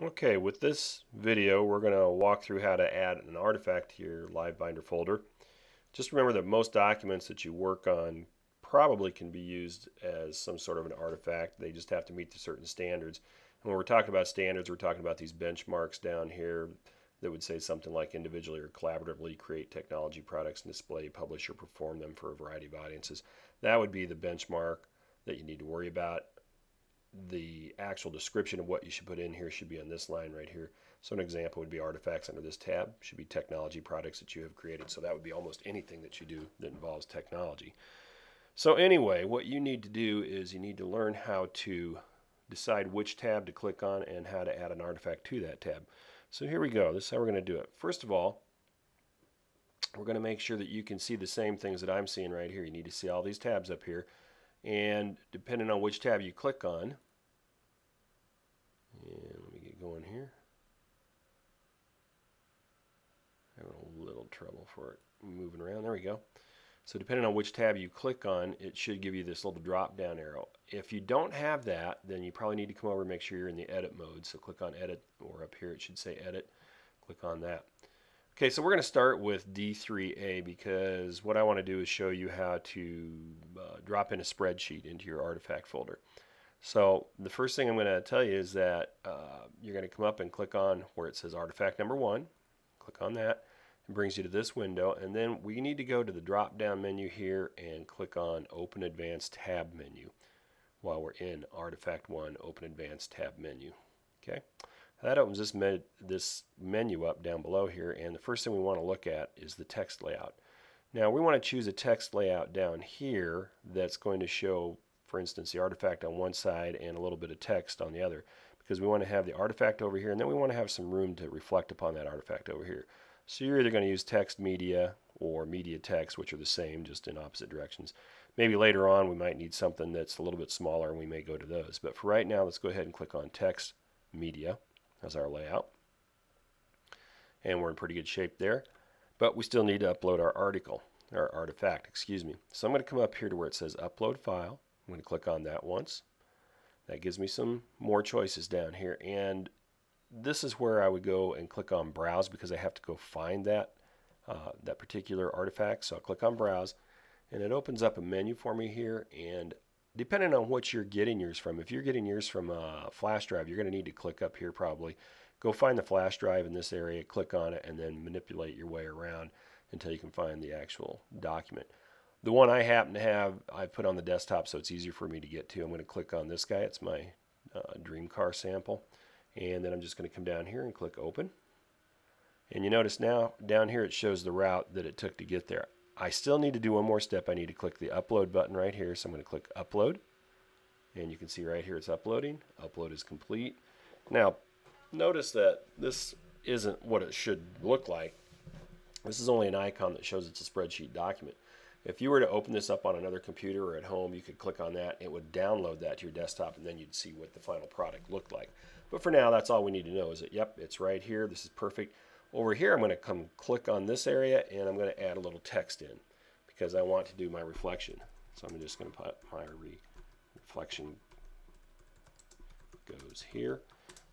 Okay, with this video, we're going to walk through how to add an artifact to your LiveBinder folder. Just remember that most documents that you work on probably can be used as some sort of an artifact. They just have to meet the certain standards. And when we're talking about standards, we're talking about these benchmarks down here that would say something like individually or collaboratively create technology products and display, publish, or perform them for a variety of audiences. That would be the benchmark that you need to worry about. The actual description of what you should put in here should be on this line right here. So an example would be artifacts under this tab, should be technology products that you have created. So that would be almost anything that you do that involves technology. So anyway, what you need to do is you need to learn how to decide which tab to click on and how to add an artifact to that tab. So here we go. This is how we're going to do it. First of all, we're going to make sure that you can see the same things that I'm seeing right here. You need to see all these tabs up here. And depending on which tab you click on, and let me get going here. Having a little trouble for it moving around. There we go. So depending on which tab you click on, it should give you this little drop down arrow. If you don't have that, then you probably need to come over and make sure you're in the edit mode. So click on edit, or up here it should say edit. Click on that. Okay, so we're going to start with D3A because what I want to do is show you how to drop in a spreadsheet into your artifact folder. So the first thing I'm going to tell you is that you're going to come up and click on where it says artifact number 1. Click on that. It brings you to this window, and then we need to go to the drop down menu here and click on open advanced tab menu while we're in artifact 1 open advanced tab menu. Okay, that opens this menu up down below here, and the first thing we want to look at is the text layout. Now we want to choose a text layout down here that's going to show, for instance, the artifact on one side and a little bit of text on the other, because we want to have the artifact over here and then we want to have some room to reflect upon that artifact over here. So you're either going to use text media or media text, which are the same, just in opposite directions. Maybe later on we might need something that's a little bit smaller and we may go to those. But for right now, let's go ahead and click on text media as our layout. And we're in pretty good shape there. But we still need to upload our artifact, excuse me. So I'm going to come up here to where it says upload file. I'm going to click on that once. That gives me some more choices down here, and this is where I would go and click on browse because I have to go find that particular artifact. So I'll click on browse, and it opens up a menu for me here, and depending on what you're getting yours from, if you're getting yours from a flash drive, you're going to need to click up here probably. Go find the flash drive in this area, click on it, and then manipulate your way around until you can find the actual document. The one I happen to have, I put on the desktop so it's easier for me to get to. I'm going to click on this guy. It's my dream car sample. And then I'm just going to come down here and click open. And you notice now down here it shows the route that it took to get there. I still need to do one more step. I need to click the upload button right here. So I'm going to click upload. And you can see right here it's uploading. Upload is complete. Now, notice that this isn't what it should look like. This is only an icon that shows it's a spreadsheet document. If you were to open this up on another computer or at home, you could click on that. It would download that to your desktop, and then you'd see what the final product looked like. But for now, that's all we need to know is that, yep, it's right here. This is perfect. Over here, I'm going to come click on this area, and I'm going to add a little text in because I want to do my reflection. So I'm just going to put my reflection goes here.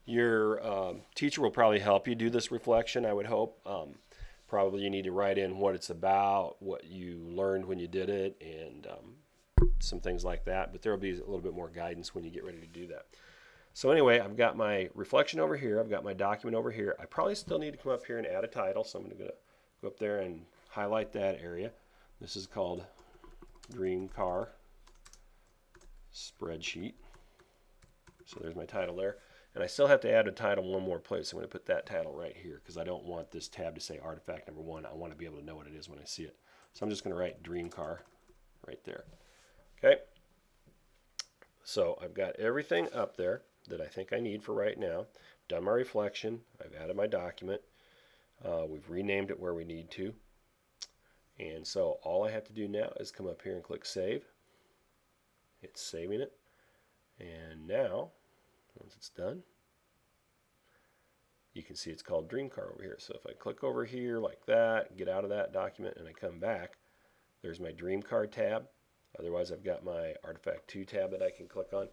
Your teacher will probably help you do this reflection, I would hope. Probably you need to write in what it's about, what you learned when you did it, and some things like that. But there will be a little bit more guidance when you get ready to do that. So anyway, I've got my reflection over here. I've got my document over here. I probably still need to come up here and add a title. So I'm going to go up there and highlight that area. This is called Dream Car Spreadsheet. So there's my title there. And I still have to add a title one more place. I'm going to put that title right here because I don't want this tab to say artifact number 1. I want to be able to know what it is when I see it. So I'm just going to write Dream Car right there. Okay. So I've got everything up there that I think I need for right now. Done my reflection. I've added my document. We've renamed it where we need to. And so all I have to do now is come up here and click Save. It's saving it. And now, once it's done, you can see it's called Dream Car over here. So if I click over here like that, get out of that document, and I come back, there's my Dream Car tab. Otherwise, I've got my Artifact 2 tab that I can click on.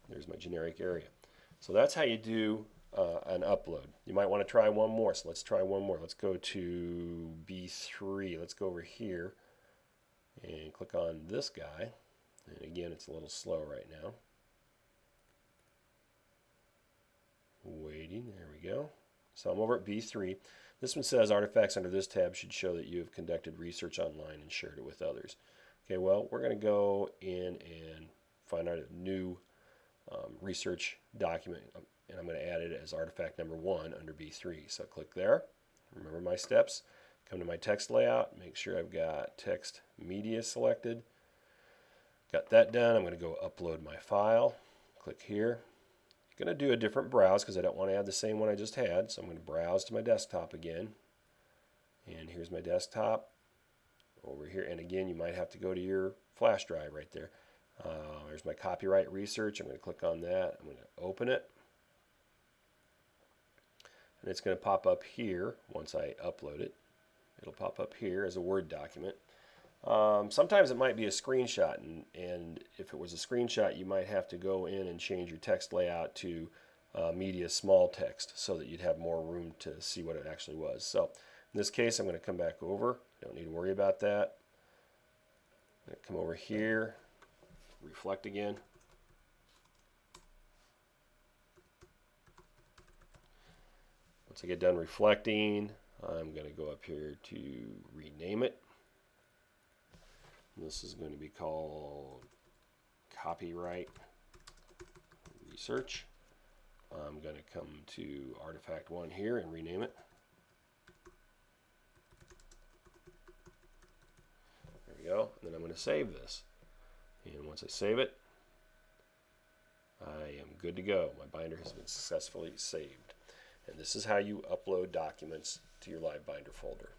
There's my generic area. So that's how you do an upload. You might want to try one more, so let's try one more. Let's go to B3. Let's go over here and click on this guy. And again, it's a little slow right now. Waiting, there we go. So I'm over at B3. This one says artifacts under this tab should show that you have conducted research online and shared it with others. Okay, well, we're going to go in and find out a new research document, and I'm going to add it as artifact number 1 under B3. So click there. Remember my steps. Come to my text layout. Make sure I've got text media selected. Got that done. I'm going to go upload my file. Click here. I'm going to do a different browse because I don't want to add the same one I just had. So I'm going to browse to my desktop again. And here's my desktop over here. And again, you might have to go to your flash drive right there. There's my copyright research. I'm going to click on that. I'm going to open it. And it's going to pop up here once I upload it. It'll pop up here as a Word document. Sometimes it might be a screenshot, and if it was a screenshot, you might have to go in and change your text layout to media small text so that you'd have more room to see what it actually was. So in this case, I'm going to come back over. Don't need to worry about that. I'm going to come over here, reflect again. Once I get done reflecting, I'm going to go up here to rename it. This is going to be called copyright research. I'm going to come to artifact 1 here and rename it. There we go. And then I'm going to save this. And once I save it, I am good to go. My binder has been successfully saved. And this is how you upload documents to your LiveBinder folder.